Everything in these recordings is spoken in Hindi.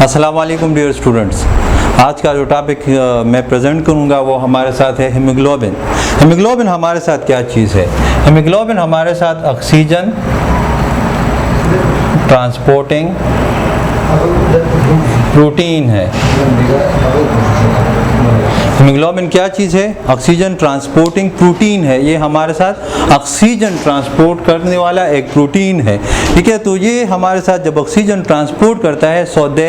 अस्सलाम वालेकुम डियर स्टूडेंट्स। आज का जो टॉपिक मैं प्रेजेंट करूंगा वो हमारे साथ है हीमोग्लोबिन। हीमोग्लोबिन हमारे साथ क्या चीज़ है? हीमोग्लोबिन हमारे साथ ऑक्सीजन ट्रांसपोर्टिंग प्रोटीन है। हीमोग्लोबिन क्या चीज़ है? ऑक्सीजन ट्रांसपोर्टिंग प्रोटीन है। ये हमारे साथ ऑक्सीजन ट्रांसपोर्ट करने वाला एक प्रोटीन है, ठीक है। तो ये हमारे साथ जब ऑक्सीजन ट्रांसपोर्ट करता है, so they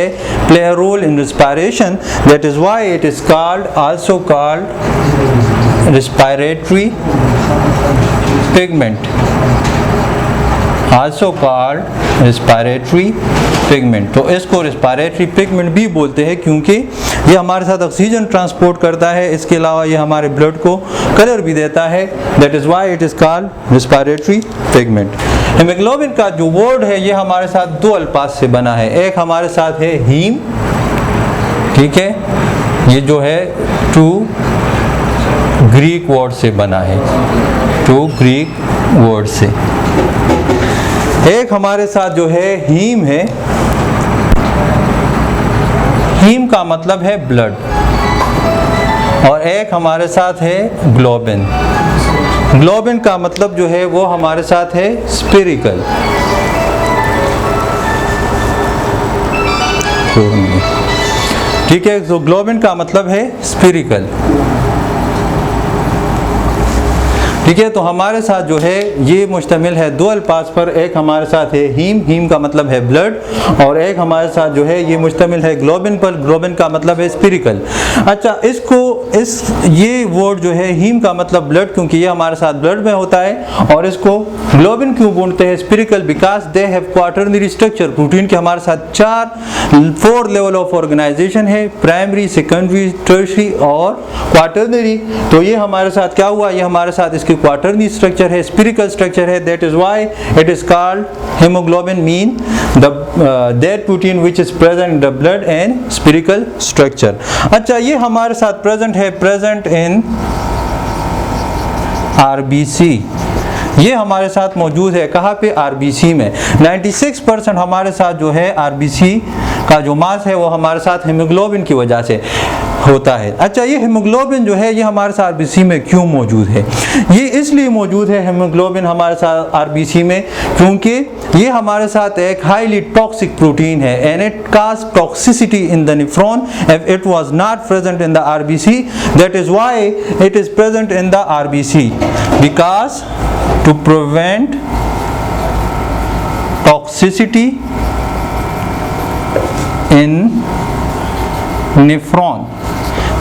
play a role in respiration, that is why it is called also called respiratory pigment, also called respiratory pigment. तो इसको रिस्पायरेटरी पिगमेंट भी बोलते हैं क्योंकि ये हमारे साथ ऑक्सीजन ट्रांसपोर्ट करता है। इसके अलावा ये हमारे ब्लड को कलर भी देता है, that is why it is called respiratory pigment. Haemoglobin का जो वर्ड है ये हमारे साथ दो अल्फाज से बना है। एक हमारे साथ है हीम, ठीक है, ये जो है टू ग्रीक वर्ड से बना है, टू ग्रीक वर्ड से। एक हमारे साथ जो है हीम है, हीम का मतलब है ब्लड, और एक हमारे साथ है ग्लोबिन। ग्लोबिन का मतलब जो है वो हमारे साथ है स्पिरिकल। ठीक है, तो ग्लोबिन का मतलब है स्पिरिकल, ठीक है। तो हमारे साथ जो है ये मुश्तमिल है दो अल्फाज पर। एक हमारे साथ है हीम, हीम का मतलब है ब्लड, और एक हमारे साथ जो है ये मुश्तमिल है ग्लोबिन पर, ग्लोबिन का मतलब है स्पिरिकल। अच्छा, ये वर्ड जो है हीम का मतलब ब्लड, क्योंकि ये हमारे साथ ब्लड में होता है, और इसको ग्लोबिन क्यों बोलते हैं spherical? Because they have quaternary structure. Protein के हमारे साथ 4 लेवल ऑफ ऑर्गेनाइजेशन है, प्राइमरी, सेकेंडरी, टर्शियरी और क्वाटरनरी। तो ये हमारे साथ क्या हुआ? ये हमारे साथ इसकी क्वाटरनरी स्ट्रक्चर है, स्पिरिकल स्ट्रक्चर है। That is why it is called hemoglobin, mean that protein which is present in the blood and spherical structure। अच्छा, ये हमारे साथ प्रेजेंट है, प्रेजेंट इन RBC। ये हमारे साथ मौजूद है कहाँ पे? RBC में। 96% हमारे साथ जो है RBC का जो मास है वो हमारे साथ हीमोग्लोबिन की वजह से होता है। अच्छा, ये हीमोग्लोबिन जो है ये हमारे साथ RBC में क्यों मौजूद है? ये इसलिए मौजूद है हीमोग्लोबिन हमारे साथ RBC में क्योंकि ये हमारे साथ एक हाईली टॉक्सिक प्रोटीन है, and it cause toxicity in the nephron if it was not present in the RBC। That is why it is present in the RBC, because to prevent toxicity in nephron,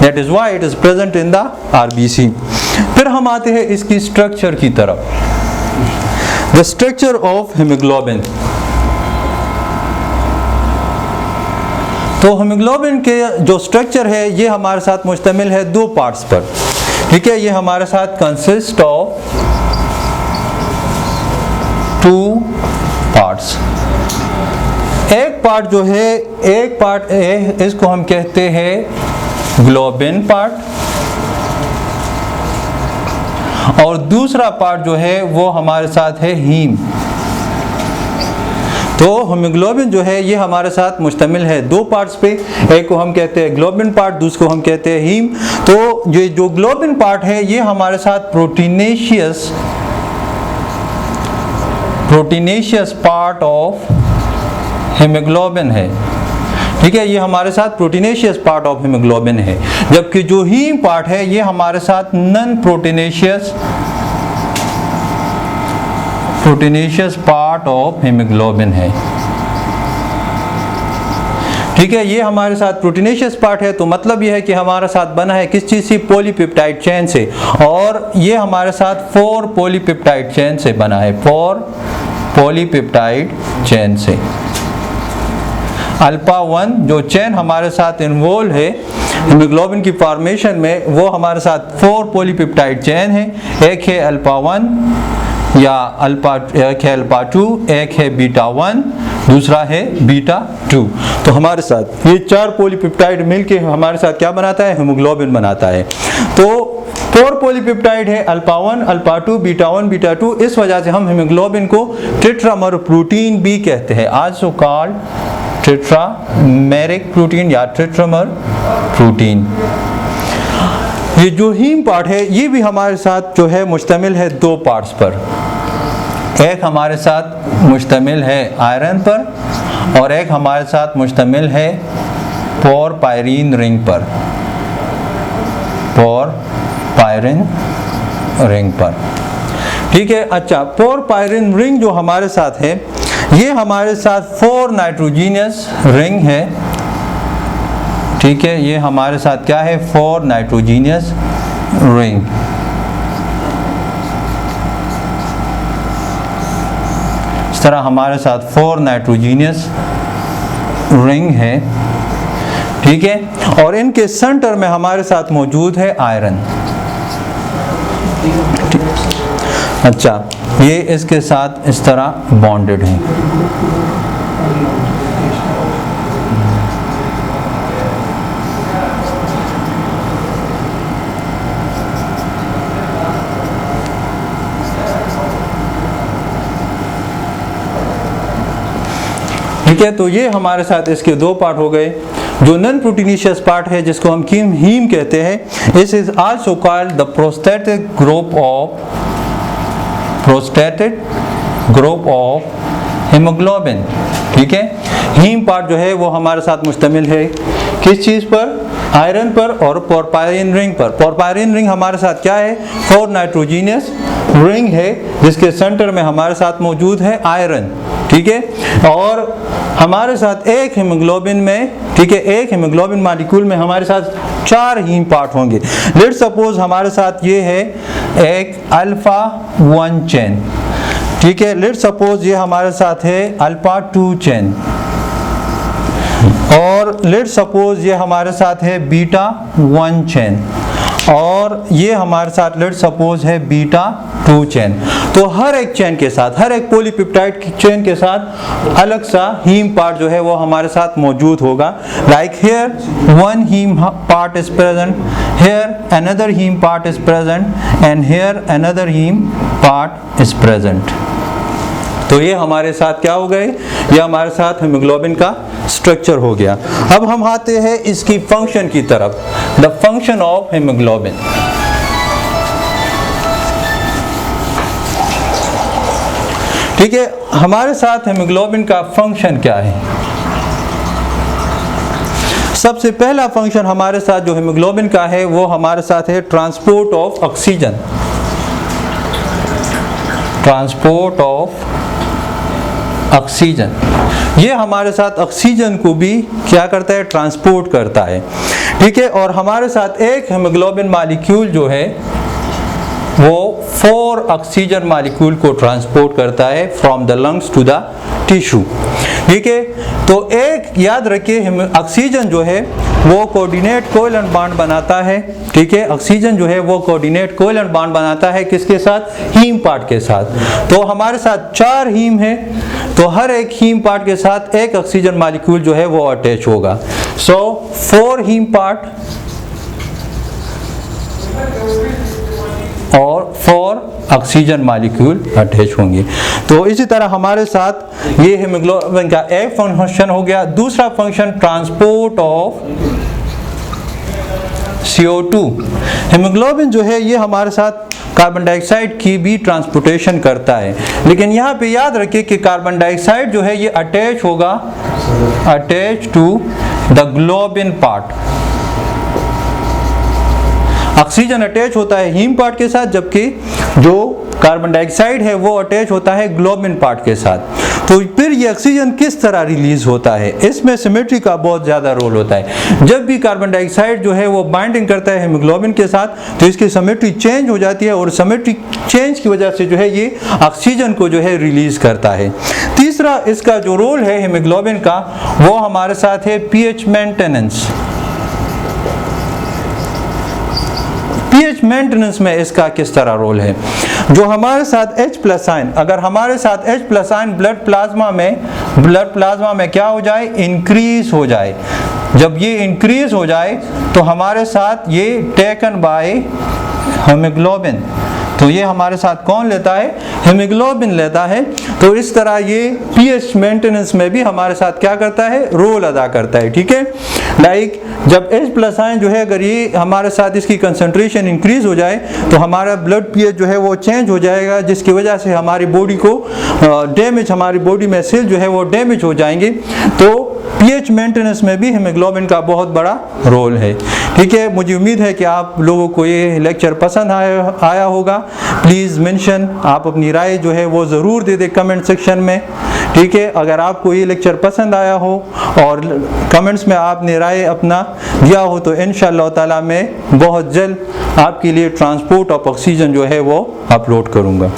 that is why it is present in the RBC। फिर हम आते हैं इसकी स्ट्रक्चर की तरफ। The structure of hemoglobin। तो हीमोग्लोबिन के जो स्ट्रक्चर है ये हमारे साथ मुश्तमिल है दो पार्ट्स पर, ठीक है। ये हमारे साथ कंसिस्ट ऑफ 2 पार्ट्स। एक पार्ट जो है, एक पार्ट इसको हम कहते हैं ग्लोबिन पार्ट, और दूसरा पार्ट जो है वो हमारे साथ है हीम। तो हीमोग्लोबिन जो है ये हमारे साथ मुश्तमिल है दो पार्ट्स पे। एक को हम कहते हैं ग्लोबिन पार्ट, दूसरे को हम कहते हैं हीम। तो ये जो ग्लोबिन पार्ट है ये हमारे साथ प्रोटीनेशियस पार्ट ऑफ हीमोग्लोबिन है, ठीक है। ये हमारे साथ प्रोटीनेशियस पार्ट ऑफ हीमोग्लोबिन है, जबकि जो हीम पार्ट है ये हमारे साथ non proteinaceous part of haemoglobin है, ठीक है। ये हमारे साथ प्रोटीनेशियस पार्ट है, तो मतलब ये है कि हमारे साथ बना है किस चीज़ से? पॉलीपेप्टाइड चेन से, और ये हमारे साथ 4 पॉलीपेप्टाइड चेन से बना है, 4 पॉलीपेप्टाइड चेन से। अल्फा 1 जो चेन हमारे साथ इन्वॉल्व है हीमोग्लोबिन की फॉर्मेशन में, वो हमारे साथ 4 पॉलीपेप्टाइड चेन है। एक है अल्फा 1 या एक है अल्फा 2, एक है बीटा 1, दूसरा है बीटा 2। तो हमारे साथ ये 4 पॉलीपेप्टाइड मिलके हमारे साथ क्या बनाता है? हीमोग्लोबिन बनाता है। तो 4 पॉलीपेप्टाइड है, अल्फा 1, अल्फा 2, बीटा 1, बीटा 2। इस वजह से हम हीमोग्लोबिन को टेट्रामर प्रोटीन भी कहते हैं, आल्सो कॉल्ड टेट्रामेरिक प्रोटीन या टेट्रामर प्रोटीन। ये जो हीम पार्ट है ये भी हमारे साथ जो है मुश्तमिल है दो पार्ट्स पर। एक हमारे साथ मुश्तमिल है आयरन पर और एक हमारे साथ मुश्तमिल है पोरपायरिन रिंग पर, पोरपायरिन रिंग पर। ठीक है, अच्छा, पोरपायरिन रिंग जो हमारे साथ है ये हमारे साथ 4 नाइट्रोजीनियस रिंग है। ठीक है, ये हमारे साथ क्या है, 4 नाइट्रोजीनियस रिंग। इस तरह हमारे साथ 4 नाइट्रोजीनियस रिंग है। ठीक है, और इनके सेंटर में हमारे साथ मौजूद है आयरन। अच्छा, ये इसके साथ इस तरह बॉन्डेड है। ठीक है, तो ये हमारे साथ इसके दो पार्ट हो गए। जो नॉन प्रोटीनिशियस पार्ट है जिसको हम हीम कहते हैं, this is also called the prostatic group of haemoglobin. ठीक है, हीम पार्ट जो है वो हमारे साथ मुश्तमिल है किस चीज़ पर, आयरन पर और पोरपायरिन रिंग पर। पोरपायरिन रिंग हमारे साथ क्या है, 4 नाइट्रोजीनियस रिंग है जिसके सेंटर में हमारे साथ मौजूद है आयरन। ठीक है, और हमारे साथ एक हीमोग्लोबिन में, ठीक है, एक हीमोग्लोबिन मॉलिक्यूल में हमारे साथ 4 हीम पार्ट होंगे। लेट्स सपोज हमारे साथ ये है एक अल्फा 1 चेन। ठीक है, लेट्स सपोज ये हमारे साथ है अल्फा 2 चेन, और लेट्स सपोज ये हमारे साथ है बीटा 1 चेन, और ये हमारे साथ लेट्स सपोज है बीटा 2 चेन। तो हर एक चेन के साथ, हर एक पॉलीपेप्टाइड की चेन के साथ अलग सा हीम पार्ट जो है वो हमारे साथ मौजूद होगा। Like here 1 heme part is present, here another heme part is present and here another heme part is present. तो ये हमारे साथ क्या हो गए, ये हमारे साथ हीमोग्लोबिन का स्ट्रक्चर हो गया। अब हम आते हैं इसकी फंक्शन की तरफ, द फंक्शन ऑफ हीमोग्लोबिन। ठीक है, हमारे साथ हीमोग्लोबिन का फंक्शन क्या है। सबसे पहला फंक्शन हमारे साथ जो हीमोग्लोबिन का है वो हमारे साथ है transport of oxygen. Transport of oxygen, ये हमारे साथ ऑक्सीजन को भी क्या करता है, ट्रांसपोर्ट करता है। ठीक है, और हमारे साथ एक हीमोग्लोबिन मॉलिक्यूल जो है वो 4 ऑक्सीजन मॉलिक्यूल को ट्रांसपोर्ट करता है from the lungs to the tissue. ठीक है, तो एक याद रखिए, ऑक्सीजन जो है वो कोऑर्डिनेट कोवेलेंट बॉन्ड बनाता है। ठीक है, ऑक्सीजन जो है वो कोऑर्डिनेट कोवेलेंट बॉन्ड बनाता है किसके साथ, हीम पार्ट के साथ। तो हमारे साथ 4 हीम है, तो हर एक हीम पार्ट के साथ एक ऑक्सीजन मॉलिक्यूल जो है वो अटैच होगा। सो 4 हीम पार्ट और 4 ऑक्सीजन मॉलिक्यूल अटैच होंगे। तो इसी तरह हमारे साथ ये हीमोग्लोबिन का एक फंक्शन हो गया। दूसरा function transport of CO2। Haemoglobin जो है ये हमारे साथ कार्बन डाइऑक्साइड की भी ट्रांसपोर्टेशन करता है, लेकिन यहाँ पे याद रखिए कि कार्बन डाइऑक्साइड जो है ये अटैच होगा, attach to the globin part. Oxygen attach होता है हीम पार्ट के साथ, जबकि जो कार्बन डाइऑक्साइड है वो अटैच होता है ग्लोबिन पार्ट के साथ। तो फिर ये ऑक्सीजन किस तरह रिलीज होता है, इसमें सिमेट्री का बहुत ज़्यादा रोल होता है। जब भी कार्बन डाइऑक्साइड जो है वो बाइंडिंग करता है हीमोग्लोबिन के साथ तो इसकी सिमेट्री चेंज हो जाती है, और सिमेट्री चेंज की वजह से जो है ये ऑक्सीजन को जो है रिलीज करता है। तीसरा इसका जो रोल है हीमोग्लोबिन का वो हमारे साथ है पीएच मेंटेनेंस। पीएच मेंटेनेंस में इसका किस तरह रोल है, जो हमारे साथ H+ आयन, अगर हमारे साथ H+ आयन ब्लड प्लाज्मा में क्या हो जाए, इंक्रीज हो जाए। जब ये इंक्रीज हो जाए तो हमारे साथ ये टेकन बाय हीमोग्लोबिन, तो ये हमारे साथ कौन लेता है? हीमोग्लोबिन लेता है। तो इस तरह ये पीएच मेंटेनेंस में भी हमारे साथ क्या करता है? रोल अदा करता है। ठीक है, लाइक जब H+ आयन जो है अगर ये हमारे साथ इसकी कंसंट्रेशन इंक्रीज हो जाए तो हमारा ब्लड पीएच जो है वो चेंज हो जाएगा, जिसकी वजह से हमारी बॉडी को डैमेज, हमारी बॉडी में सेल जो है वो डैमेज हो जाएंगे। तो पीएच मेंटेनेंस में भी हीमोग्लोबिन का बहुत बड़ा रोल है। ठीक है, मुझे उम्मीद है कि आप लोगों को ये लेक्चर पसंद आया होगा। प्लीज़ मेंशन, आप अपनी राय जो है वो ज़रूर दे दें कमेंट सेक्शन में। ठीक है, अगर आपको ये लेक्चर पसंद आया हो और कमेंट्स में आपने राय अपना दिया हो तो इंशाअल्लाह ताला मैं बहुत जल्द आपके लिए ट्रांसपोर्ट ऑफ ऑक्सीजन जो है वो अपलोड करूँगा।